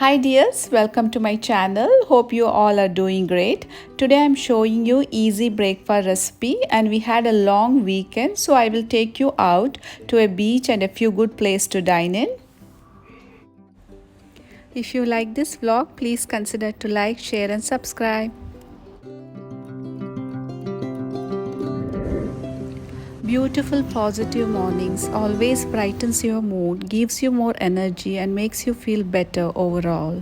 Hi dears, welcome to my channel. Hope you all are doing great. Today I'm showing you easy breakfast recipe and we had a long weekend, so I will take you out to a beach and a few good places to dine in. If you like this vlog, please consider to like, share and subscribe. Beautiful positive mornings always brightens your mood, gives you more energy and makes you feel better overall.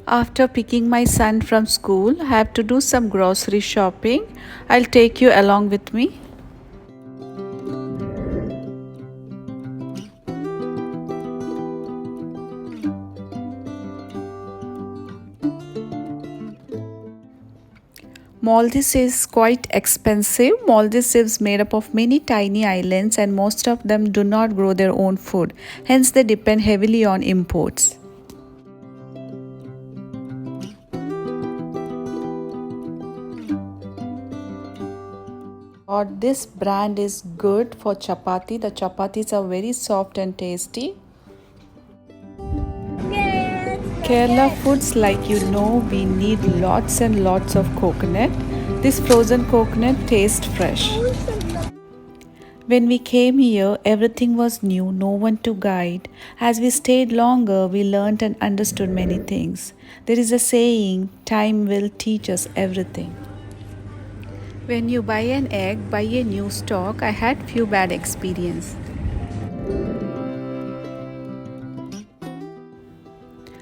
After picking my son from school, I have to do some grocery shopping. I'll take you along with me. Maldives is quite expensive. Maldives is made up of many tiny islands and most of them do not grow their own food. Hence they depend heavily on imports. This brand is good for chapati. The chapatis are very soft and tasty. Kerala foods, like you know, we need lots and lots of coconut. This frozen coconut tastes fresh. When we came here, everything was new, no one to guide. As we stayed longer, we learned and understood many things. There is a saying, time will teach us everything. When you buy an egg, buy a new stock. I had few bad experience.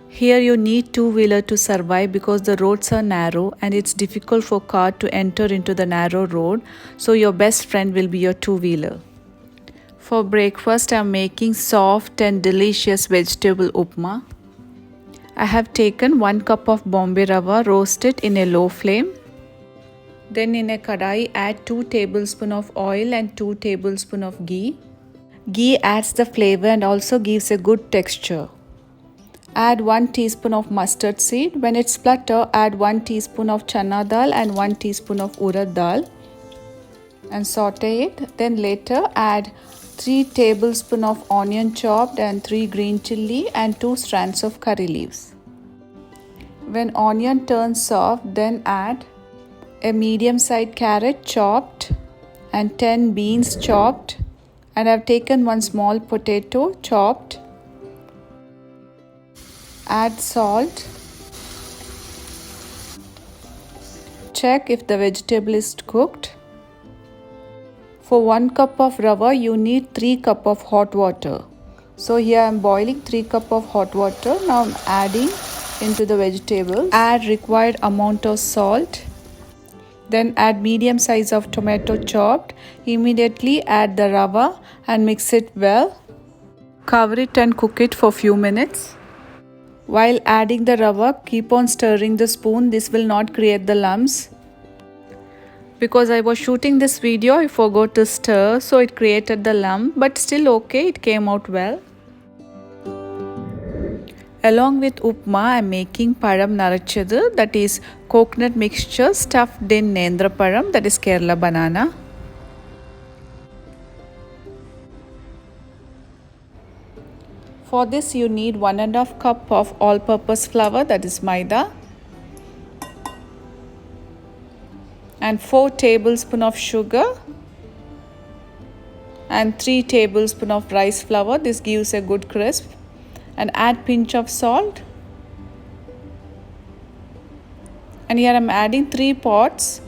Here you need two-wheeler to survive because the roads are narrow and it's difficult for car to enter into the narrow road, so your best friend will be your two-wheeler. For breakfast, I am making soft and delicious vegetable upma. I have taken 1 cup of Bombay Rava, roast it in a low flame. Then in a kadai, add 2 tablespoons of oil and 2 tablespoons of ghee. Ghee adds the flavor and also gives a good texture. Add 1 teaspoon of mustard seed. When it splutters, add 1 teaspoon of chana dal and 1 teaspoon of urad dal and saute it. Then later add 3 tablespoons of onion chopped and 3 green chilli and 2 strands of curry leaves. When onion turns soft, then add a medium-sized carrot chopped and 10 beans chopped, and I've taken 1 small potato chopped. Add salt. Check if the vegetable is cooked. For 1 cup of rava, you need 3 cups of hot water. So here I am boiling 3 cups of hot water. Now I am adding into the vegetables. Add required amount of salt. Then add medium size of tomato chopped. Immediately add the rava and mix it well. Cover it and cook it for few minutes. While adding the rava, keep on stirring the spoon. This will not create the lumps. Because I was shooting this video, I forgot to stir, so it created the lump, but still okay, it came out well. Along with upma, I am making pazham Nirachathu, that is coconut mixture stuffed in Nirachathu, that is Kerala banana. For this you need 1.5 cup of all-purpose flour, that is maida, and 4 tablespoons of sugar and 3 tablespoons of rice flour. This gives a good crisp. And add pinch of salt. And here I am adding 3 pots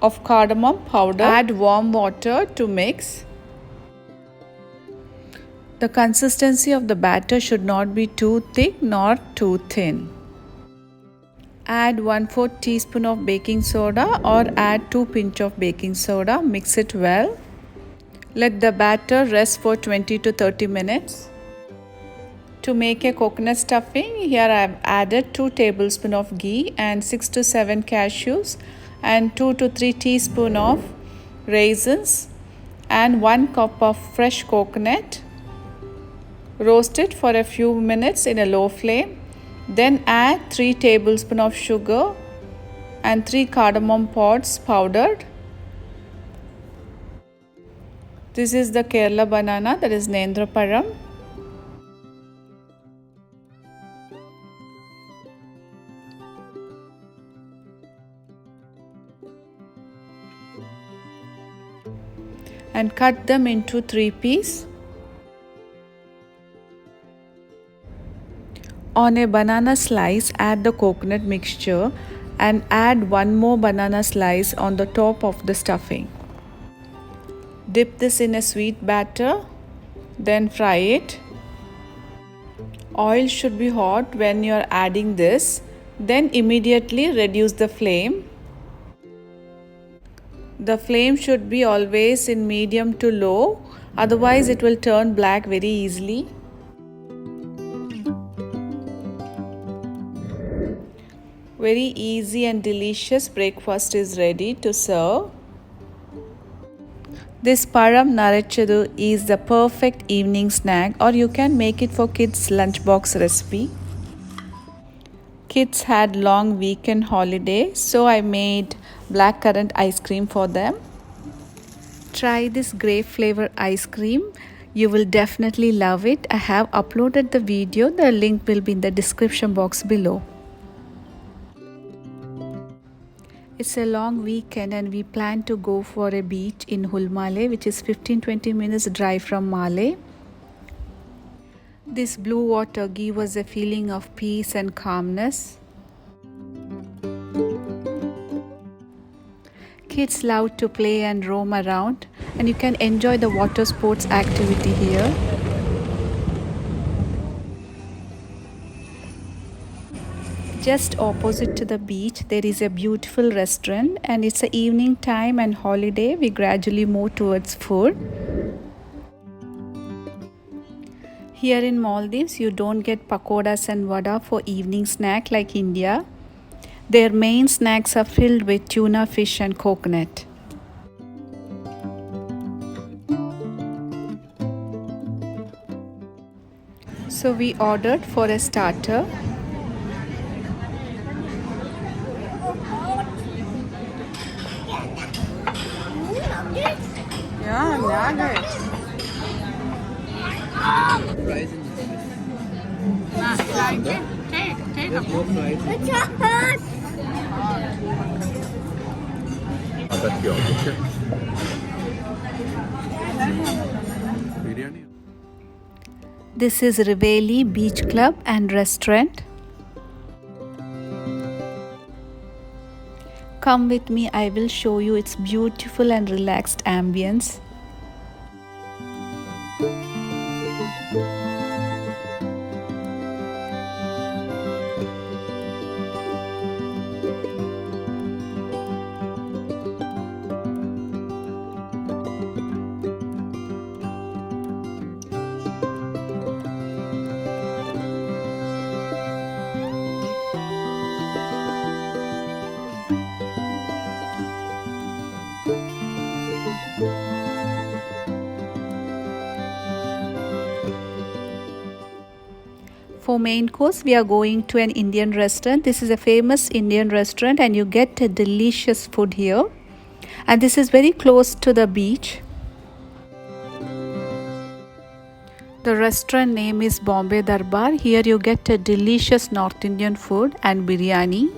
of cardamom powder. Add warm water to mix. The consistency of the batter should not be too thick nor too thin. Add 1/4 teaspoon of baking soda or add 2 pinch of baking soda. Mix it well. Let the batter rest for 20 to 30 minutes. To make a coconut stuffing, here I have added 2 tablespoons of ghee and 6 to 7 cashews and 2 to 3 teaspoons of raisins and 1 cup of fresh coconut. Roast it for a few minutes in a low flame. Then add 3 tablespoons of sugar and 3 cardamom pods powdered. This is the Kerala banana, that is Nirachathu. and cut them into 3 pieces. On a banana slice, add the coconut mixture and add one more banana slice on the top of the stuffing. Dip this in a sweet batter, then fry it. Oil should be hot when you are adding this, then immediately reduce the flame. The flame should be always in medium to low, otherwise it will turn black very easily. Very easy and delicious breakfast is ready to serve. This pazham Nirachathu is the perfect evening snack, or you can make it for kids' lunchbox recipe. Kids had long weekend holiday, so I made blackcurrant ice cream for them. Try this grape flavor ice cream. You will definitely love it. I have uploaded the video. The link will be in the description box below. It's a long weekend and we plan to go for a beach in Hulmale, which is 15-20 minutes drive from Male. This blue water gives us a feeling of peace and calmness. Kids love to play and roam around, and you can enjoy the water sports activity here. Just opposite to the beach, there is a beautiful restaurant, and it's an evening time and holiday. We gradually move towards food. Here in Maldives, you don't get pakoras and vada for evening snack like India. Their main snacks are filled with tuna fish and coconut. So we ordered for a starter. This is Riveli Beach Club and Restaurant. Come with me, I will show you its beautiful and relaxed ambience. For main course, we are going to an Indian restaurant. This is a famous Indian restaurant and you get a delicious food here. And this is very close to the beach. The restaurant name is Bombay Darbar. Here you get a delicious North Indian food and biryani.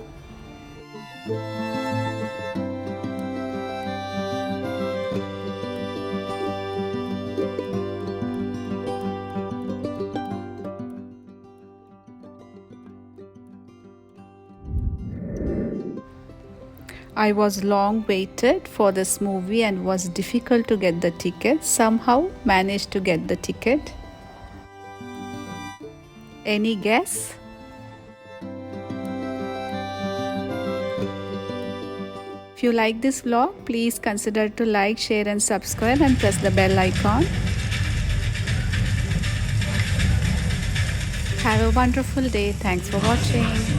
I was long waited for this movie and was difficult to get the ticket. Somehow managed to get the ticket. Any guess? If you like this vlog, please consider to like, share and subscribe and press the bell icon. Have a wonderful day. Thanks for watching.